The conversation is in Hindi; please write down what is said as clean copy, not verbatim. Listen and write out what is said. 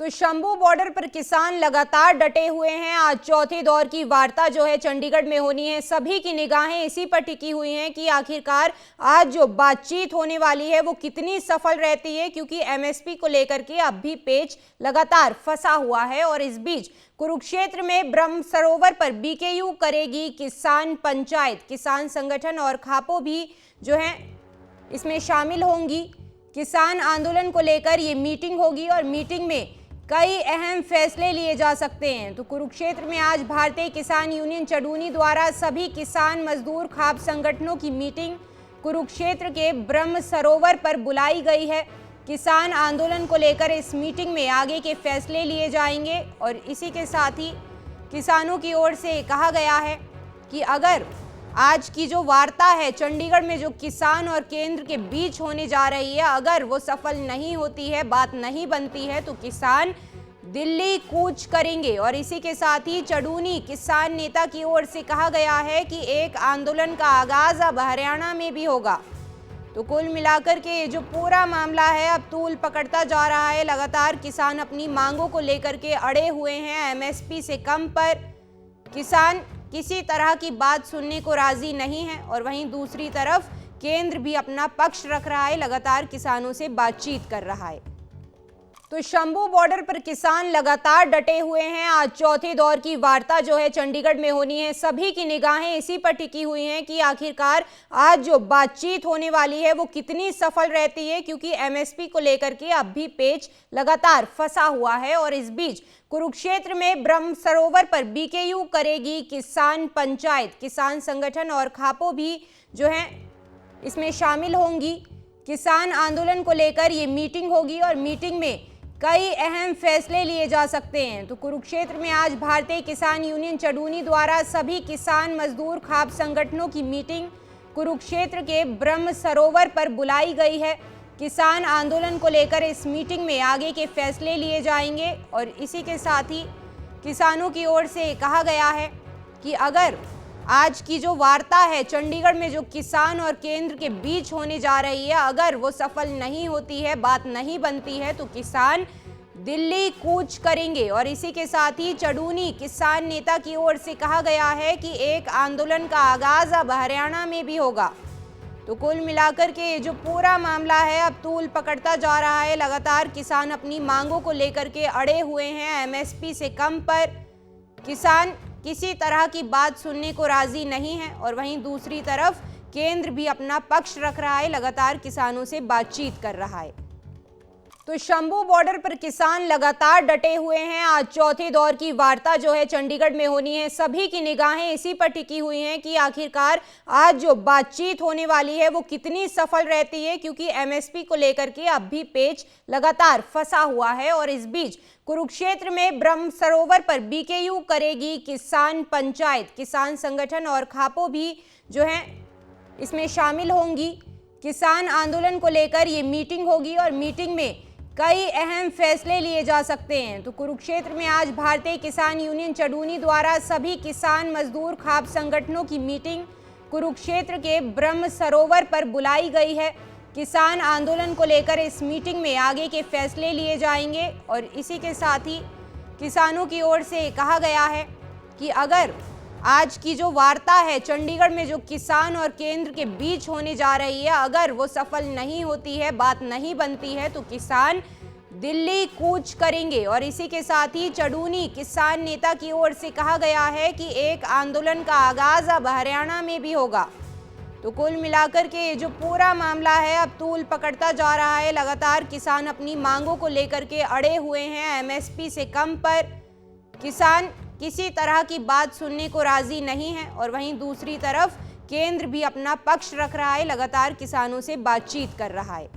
तो शंभू बॉर्डर पर किसान लगातार डटे हुए हैं। आज चौथे दौर की वार्ता जो है चंडीगढ़ में होनी है। सभी की निगाहें इसी पर टिकी हुई हैं कि आखिरकार आज जो बातचीत होने वाली है वो कितनी सफल रहती है, क्योंकि एमएसपी को लेकर के अब भी पेच लगातार फंसा हुआ है। और इस बीच कुरुक्षेत्र में ब्रह्म सरोवर पर बीकेयू करेगी किसान पंचायत। किसान संगठन और खापो भी जो है इसमें शामिल होंगी। किसान आंदोलन को लेकर ये मीटिंग होगी और मीटिंग में कई अहम फैसले लिए जा सकते हैं। तो कुरुक्षेत्र में आज भारतीय किसान यूनियन चडूनी द्वारा सभी किसान मजदूर खाप संगठनों की मीटिंग कुरुक्षेत्र के ब्रह्म सरोवर पर बुलाई गई है। किसान आंदोलन को लेकर इस मीटिंग में आगे के फैसले लिए जाएंगे और इसी के साथ ही किसानों की ओर से कहा गया है कि अगर आज की जो वार्ता है चंडीगढ़ में जो किसान और केंद्र के बीच होने जा रही है, अगर वो सफल नहीं होती है, बात नहीं बनती है, तो किसान दिल्ली कूच करेंगे। और इसी के साथ ही चडूनी किसान नेता की ओर से कहा गया है कि एक आंदोलन का आगाज अब हरियाणा में भी होगा। तो कुल मिलाकर के ये जो पूरा मामला है अब तूल पकड़ता जा रहा है। लगातार किसान अपनी मांगों को लेकर के अड़े हुए हैं। एमएसपी से कम पर किसान किसी तरह की बात सुनने को राजी नहीं है और वहीं दूसरी तरफ केंद्र भी अपना पक्ष रख रहा है, लगातार किसानों से बातचीत कर रहा है। तो शंभू बॉर्डर पर किसान लगातार डटे हुए हैं। आज चौथे दौर की वार्ता जो है चंडीगढ़ में होनी है। सभी की निगाहें इसी पर टिकी हुई हैं कि आखिरकार आज जो बातचीत होने वाली है वो कितनी सफल रहती है, क्योंकि एमएसपी को लेकर के अब भी पेच लगातार फंसा हुआ है। और इस बीच कुरुक्षेत्र में ब्रह्म सरोवर पर बीकेयू करेगी किसान पंचायत। किसान संगठन और खापो भी जो है इसमें शामिल होंगी। किसान आंदोलन को लेकर ये मीटिंग होगी और मीटिंग में कई अहम फैसले लिए जा सकते हैं। तो कुरुक्षेत्र में आज भारतीय किसान यूनियन चडूनी द्वारा सभी किसान मजदूर खाप संगठनों की मीटिंग कुरुक्षेत्र के ब्रह्म सरोवर पर बुलाई गई है। किसान आंदोलन को लेकर इस मीटिंग में आगे के फैसले लिए जाएंगे और इसी के साथ ही किसानों की ओर से कहा गया है कि अगर आज की जो वार्ता है चंडीगढ़ में जो किसान और केंद्र के बीच होने जा रही है, अगर वो सफल नहीं होती है, बात नहीं बनती है, तो किसान दिल्ली कूच करेंगे। और इसी के साथ ही चडूनी किसान नेता की ओर से कहा गया है कि एक आंदोलन का आगाज अब हरियाणा में भी होगा। तो कुल मिलाकर के ये जो पूरा मामला है अब तूल पकड़ता जा रहा है। लगातार किसान अपनी मांगों को लेकर के अड़े हुए हैं। एमएसपी से कम पर किसान किसी तरह की बात सुनने को राजी नहीं है और वहीं दूसरी तरफ केंद्र भी अपना पक्ष रख रहा है, लगातार किसानों से बातचीत कर रहा है। तो शंभू बॉर्डर पर किसान लगातार डटे हुए हैं। आज चौथे दौर की वार्ता जो है चंडीगढ़ में होनी है। सभी की निगाहें इसी पर टिकी हुई हैं कि आखिरकार आज जो बातचीत होने वाली है वो कितनी सफल रहती है, क्योंकि एमएसपी को लेकर के अब भी पेच लगातार फंसा हुआ है। और इस बीच कुरुक्षेत्र में ब्रह्म सरोवर पर बीकेयू करेगी किसान पंचायत। किसान संगठन और खापो भी जो है इसमें शामिल होंगी। किसान आंदोलन को लेकर ये मीटिंग होगी और मीटिंग में कई अहम फैसले लिए जा सकते हैं। तो कुरुक्षेत्र में आज भारतीय किसान यूनियन चडूनी द्वारा सभी किसान मजदूर खाप संगठनों की मीटिंग कुरुक्षेत्र के ब्रह्म सरोवर पर बुलाई गई है। किसान आंदोलन को लेकर इस मीटिंग में आगे के फैसले लिए जाएंगे और इसी के साथ ही किसानों की ओर से कहा गया है कि अगर आज की जो वार्ता है चंडीगढ़ में जो किसान और केंद्र के बीच होने जा रही है, अगर वो सफल नहीं होती है, बात नहीं बनती है, तो किसान दिल्ली कूच करेंगे। और इसी के साथ ही चडूनी किसान नेता की ओर से कहा गया है कि एक आंदोलन का आगाज अब हरियाणा में भी होगा। तो कुल मिलाकर के ये जो पूरा मामला है अब तूल पकड़ता जा रहा है। लगातार किसान अपनी मांगों को लेकर के अड़े हुए हैं। एमएसपी से कम पर किसान किसी तरह की बात सुनने को राजी नहीं है और वहीं दूसरी तरफ केंद्र भी अपना पक्ष रख रहा है, लगातार किसानों से बातचीत कर रहा है।